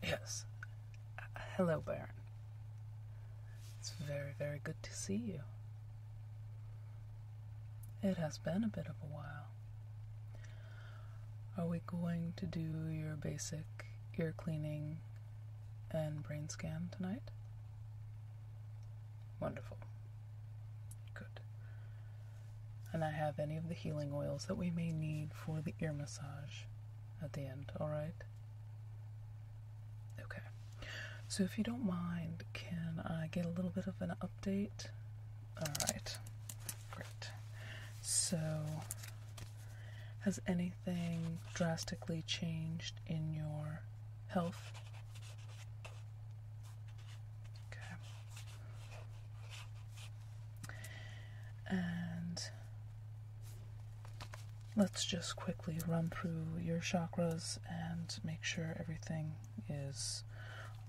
Yes. Hello, Baron. It's very, very good to see you. It has been a bit of a while. Are we going to do your basic ear cleaning and brain scan tonight? Wonderful. Good. And I have any of the healing oils that we may need for the ear massage at the end, alright? Okay. So if you don't mind, can I get a little bit of an update? Alright. Great. So, has anything drastically changed in your health? Okay. And let's just quickly run through your chakras and make sure everything is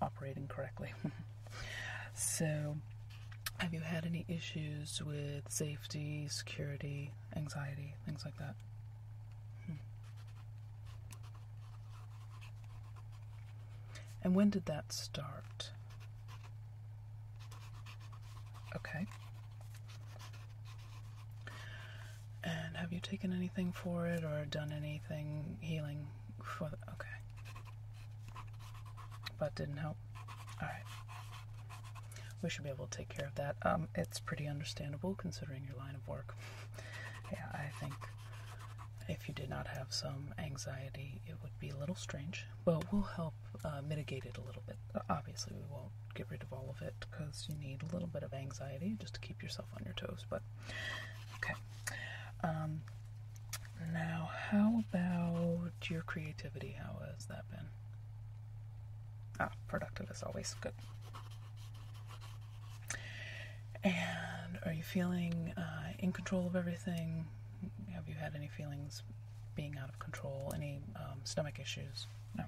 operating correctly. So, have you had any issues with safety, security, anxiety, things like that? And when did that start? Okay. And have you taken anything for it or done anything healing for the... Okay. But didn't help? Alright. We should be able to take care of that. It's pretty understandable considering your line of work. Yeah, I think if you did not have some anxiety, it would be a little strange. But we'll help mitigate it a little bit. Obviously, we won't get rid of all of it because you need a little bit of anxiety just to keep yourself on your toes. But, okay. Now, how about your creativity? How has that been? Productive as always. Good. And are you feeling in control of everything? Have you had any feelings being out of control? Any stomach issues? No.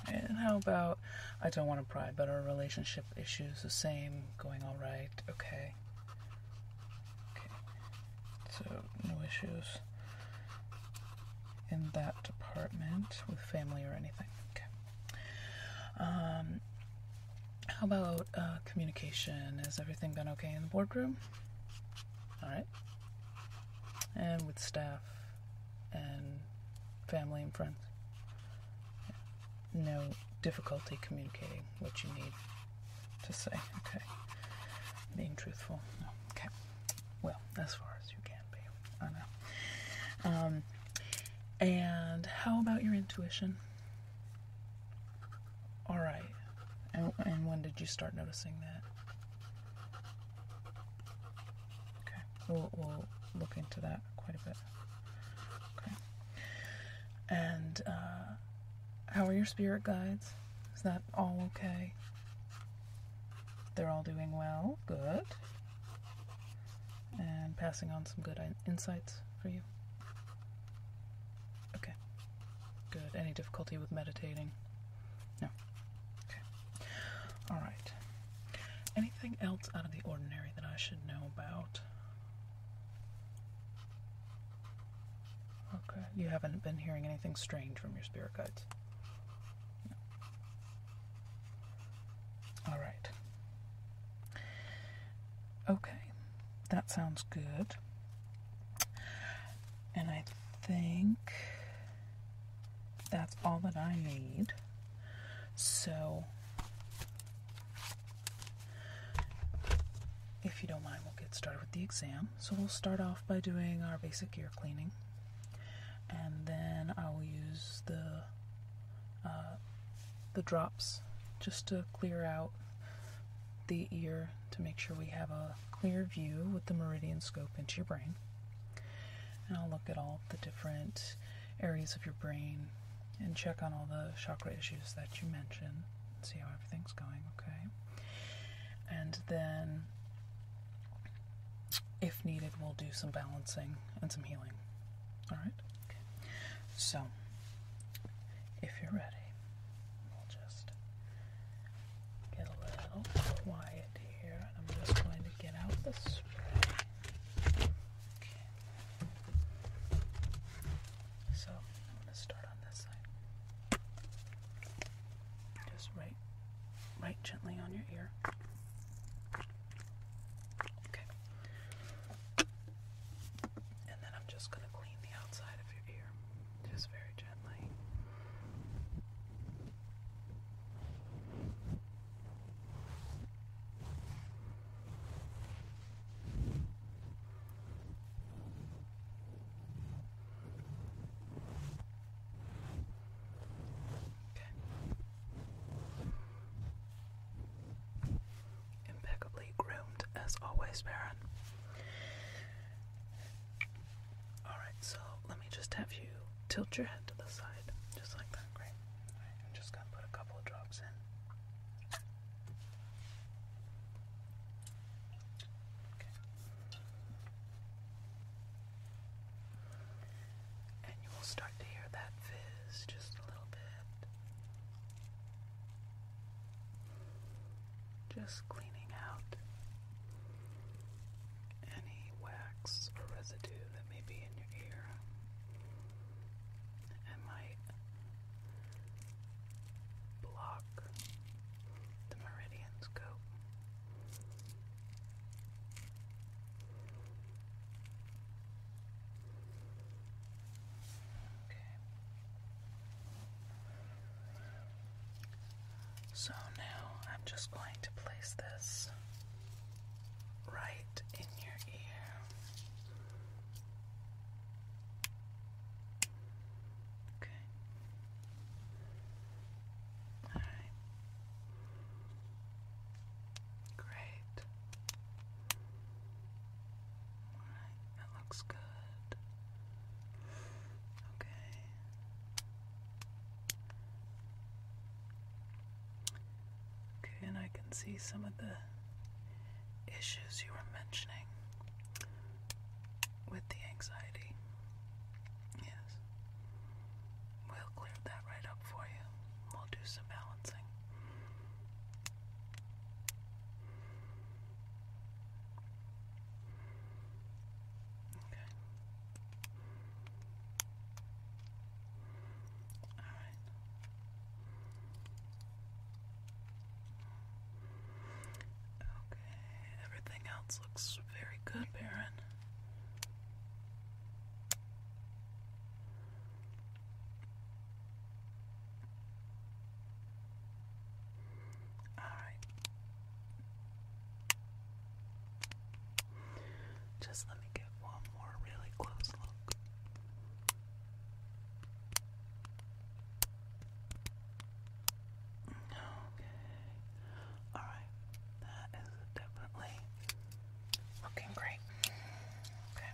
Okay. And how about, I don't want to pry, but are relationship issues the same? Going all right? Okay. Okay. So, no issues in that department with family or anything. Okay. How about communication? Has everything been okay in the boardroom? Alright. And with staff and family and friends? No difficulty communicating what you need to say. Okay. Being truthful. No. Okay. Well, as far as you can be. I know. And how about your intuition? Alright. And when did you start noticing that? Okay. We'll look into that quite a bit. Okay. And how are your spirit guides? Is that all okay? They're all doing well? Good. And passing on some good insights for you? Okay. Good. Any difficulty with meditating? No. Okay. Alright. Anything else out of the ordinary that I should know about? Okay. You haven't been hearing anything strange from your spirit guides? No. Alright. Okay. That sounds good. And I think that's all that I need. So, if you don't mind, we'll get started with the exam. So we'll start off by doing our basic ear cleaning. And then I'll use the drops just to clear out the ear to make sure we have a clear view with the Meridian scope into your brain. And I'll look at all the different areas of your brain and check on all the chakra issues that you mentioned, see how everything's going, okay? And then, if needed, we'll do some balancing and some healing. Alright? Okay. So, if you're ready, we'll just get a little quiet here. I'm just going to get out the spray. Okay. So, I'm going to start gently on your ear. Okay. And then I'm just going to clean the outside of your ear, just very gently. Impeccably groomed, as always, Baron. Alright, so let me just have you tilt your head to the side, just like that. Great. Alright, I'm just going to put a couple of drops in. Okay. And you will start to hear that fizz just a little bit. Just cleaning out any wax or residue that may be in your ear and might block the Meridian scope. Okay. So now I'm just going to place this right in your ear. Okay. Alright. Great. Alright, that looks good. Okay. Okay, and I can see some of the issues you were mentioning with the anxiety. Yes. We'll clear that right up for you. We'll do some balancing. Okay. Alright. Okay, everything else looks very good, Baron. Alright. Just let me get one more really close look. Okay. Alright. That is definitely looking great. Okay.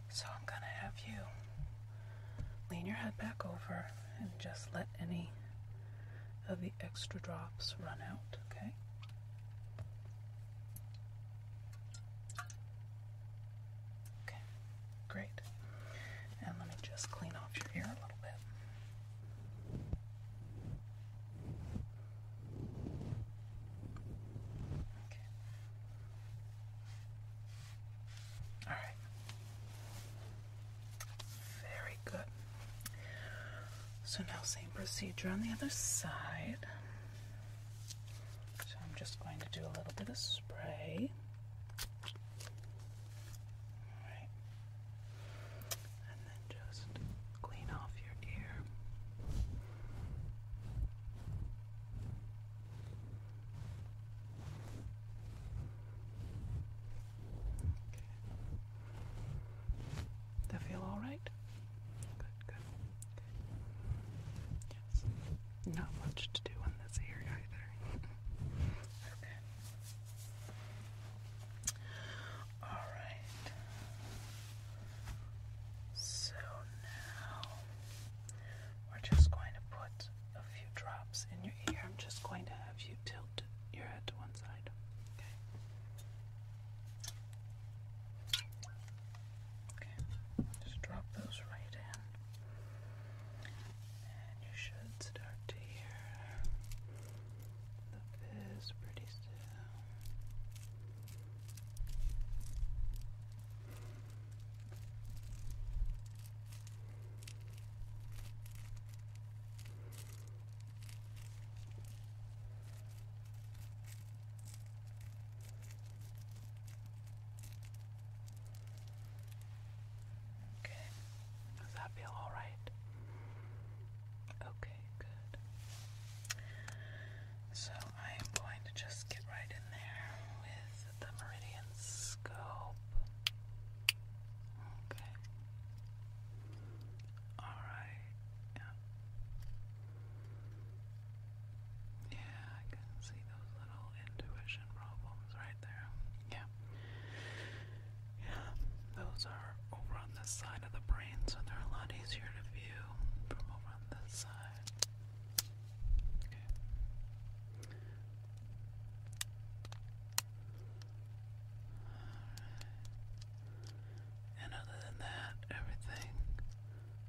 So I'm going to have you lean your head back over and just let any of the extra drops run out, okay? Okay, great. And let me just clean off your ear a little bit. Okay. Alright. Very good. So now same procedure on the other side. So I'm just going to do a little bit of spray. Alright. And then just clean off your ear. Okay. That feel all right? Good, good. Yes. Not much to do in this ear either. Okay. Alright. So now we're just going to put a few drops in your ear. I'm just going to have you tilt your head to one side. Okay. Okay. Just drop those right in. And you should start to hear that feel all right? Okay, good. So I am going to just get right in there with the Meridian scope. Okay. All right. Yeah. Yeah, I can see those little intuition problems right there. Yeah. Yeah. Those are over on this side of the brain, so they're a lot easier to view from over on this side. Okay. And other than that, everything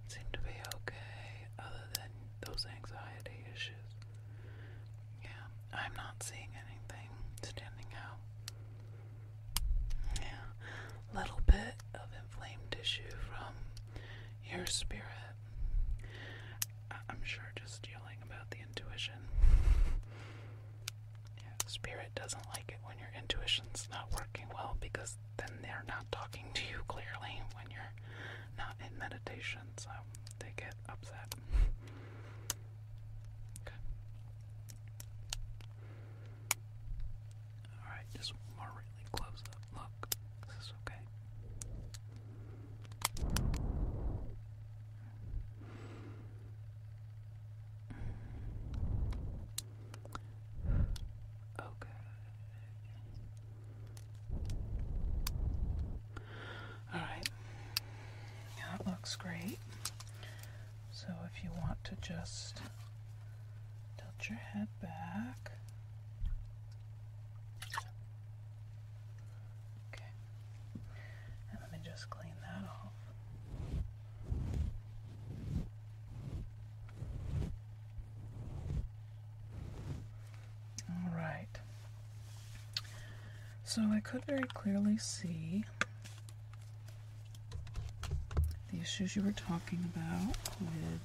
seemed to be okay, other than those anxiety issues. Yeah, I'm not seeing anything standing out. Yeah, little bit of inflamed tissue from your spirit. I'm sure just yelling about the intuition. Yeah, spirit doesn't like it when your intuition's not working well, because then they're not talking to you clearly when you're not in meditation, so they get upset. Okay. Alright, just one more really close up look. Is this okay? Okay. Alright. That looks great. So if you want to just tilt your head back. Okay. And let me just clean that off. Alright. So I could very clearly see the issues you were talking about with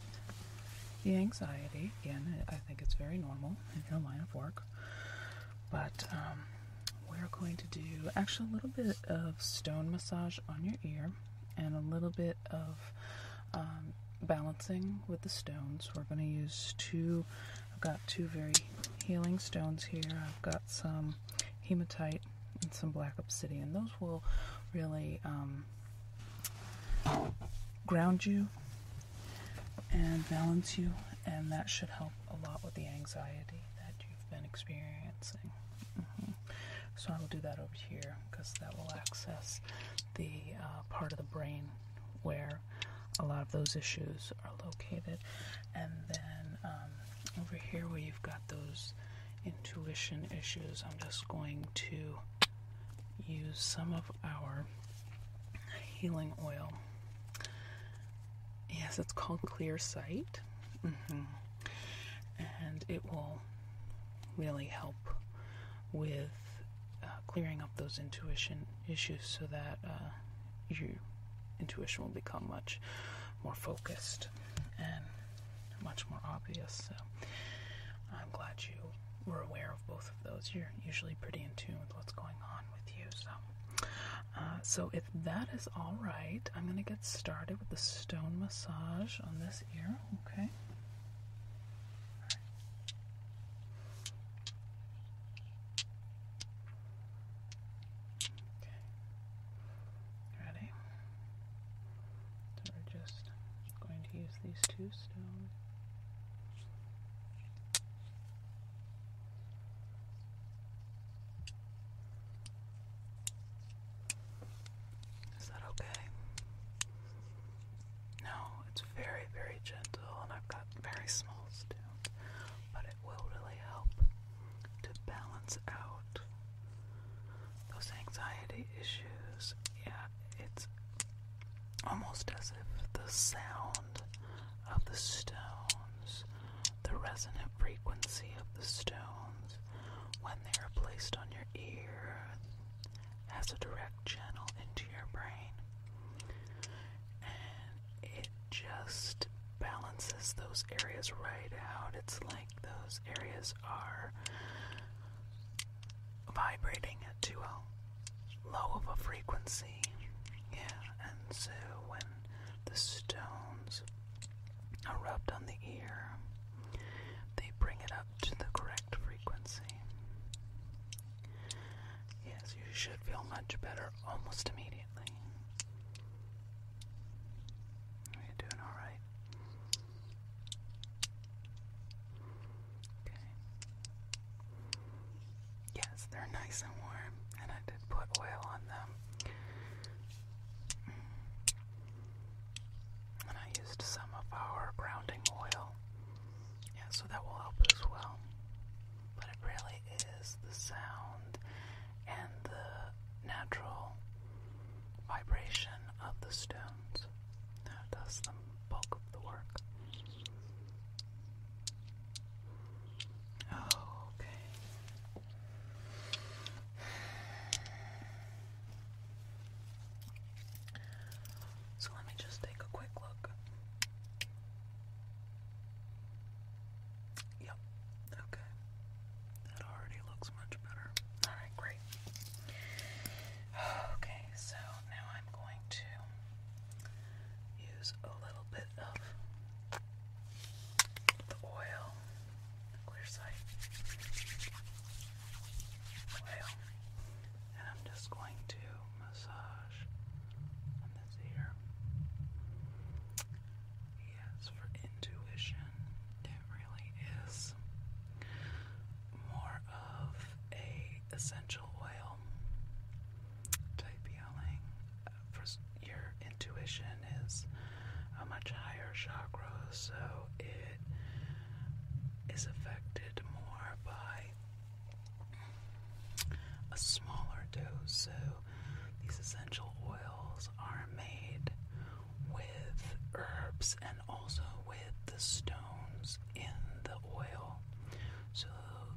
the anxiety. Again, I think it's very normal in your line of work. But we're going to do actually a little bit of stone massage on your ear and a little bit of balancing with the stones. We're going to use I've got two very healing stones here. I've got some hematite and some black obsidian. Those will really ground you and balance you, and that should help a lot with the anxiety that you've been experiencing. So I will do that over here because that will access the part of the brain where a lot of those issues are located. And then over here where you've got those intuition issues, I'm just going to use some of our healing oil. Yes, it's called Clear Sight. And it will really help with clearing up those intuition issues so that your intuition will become much more focused and much more obvious. So I'm glad you were aware of both of those. You're usually pretty in tune with what's going on with you. So if that is all right, I'm going to get started with the stone massage on this ear. Okay. Ready? So we're just going to use these two stones. Is that okay? No, it's very, very gentle, and I've got very small stones, but it will really help to balance out those anxiety issues. Yeah, it's almost as if the sound of the stones, the resonant frequency of the stones, when they are placed on your ear, has a direct channel into your brain. And it just balances those areas right out. It's like those areas are vibrating at too low of a frequency. Yeah, and so when the stones much better almost immediately. Are you doing all right? Okay. Yes, they're nice and warm, and I did put oil on them. And I used some of our grounding oil. Yeah, so that will help as well. But it really is the sound and the natural vibration of the stones that does the bulk of the work. Okay. So let me just take a quick look. Yep. Okay. That already looks much better. Alright, great. Okay, so now I'm going to use a little bit of the oil, clear sight oil, and I'm just going to massage on this ear. Yes, for intuition, it really is more of a essential oil type healing. Your intuition is a much higher chakra, so it is affected more by a smaller dose. So these essential oils are made with herbs and also with the stones in the oil. So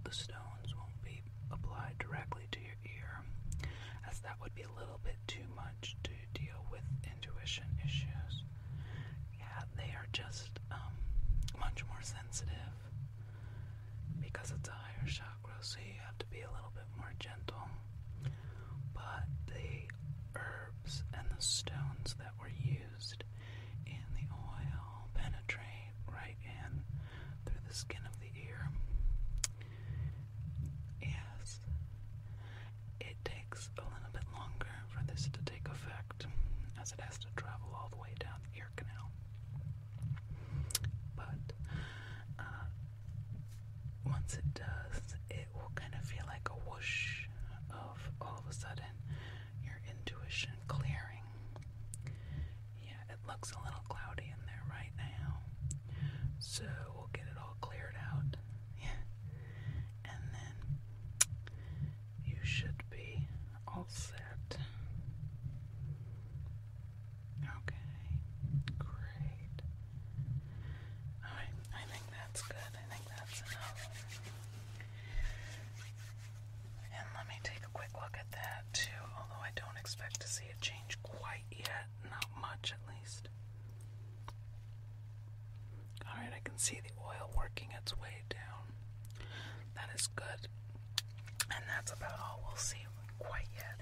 the stones won't be applied directly to your ear, as that would be a little bit too much to deal with intuition issues. Yeah, they are just much more sensitive because it's a higher chakra, so you have to be a little bit more gentle. But the herbs and the stones that were used in the oil penetrate right in through the skin of the ear. Yes, it takes a little bit longer for this to take effect, as it has to travel all the way down the ear canal. But once it does, it will kind of feel like a whoosh of all of a sudden your intuition clearing. Yeah, it looks a little cloudy in there right now, so we'll get it all cleared out. Yeah, and then you should be all set. Okay, great. Alright, I think that's good. I think that's enough. And let me take a quick look at that too, although I don't expect to see it change quite yet. Not much, at least. Alright, I can see the oil working its way down. That is good. And that's about all we'll see quite yet.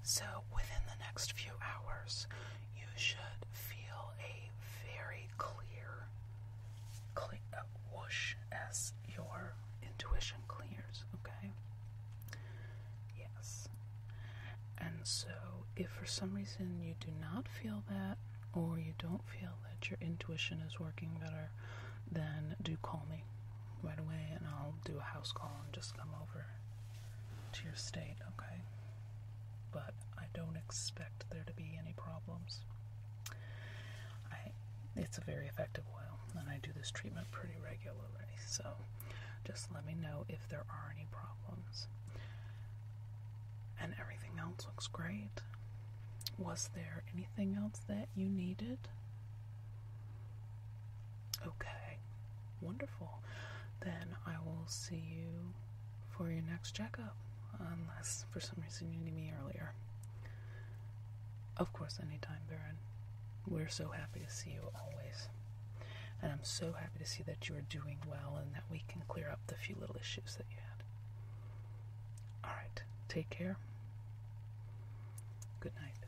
So within the next few hours, you should feel a very clear whoosh as your intuition clears, okay? Yes. And so if for some reason you do not feel that, or you don't feel that your intuition is working better, then do call me right away and I'll do a house call and just come over to your state, okay? But I don't expect there to be any problems. It's a very effective oil, and I do this treatment pretty regularly, so just let me know if there are any problems. And everything else looks great. Was there anything else that you needed? Okay, wonderful. Then I will see you for your next checkup, unless for some reason you need me earlier. Of course, anytime, Baron. We're so happy to see you always. And I'm so happy to see that you are doing well and that we can clear up the few little issues that you had. Alright, take care. Good night.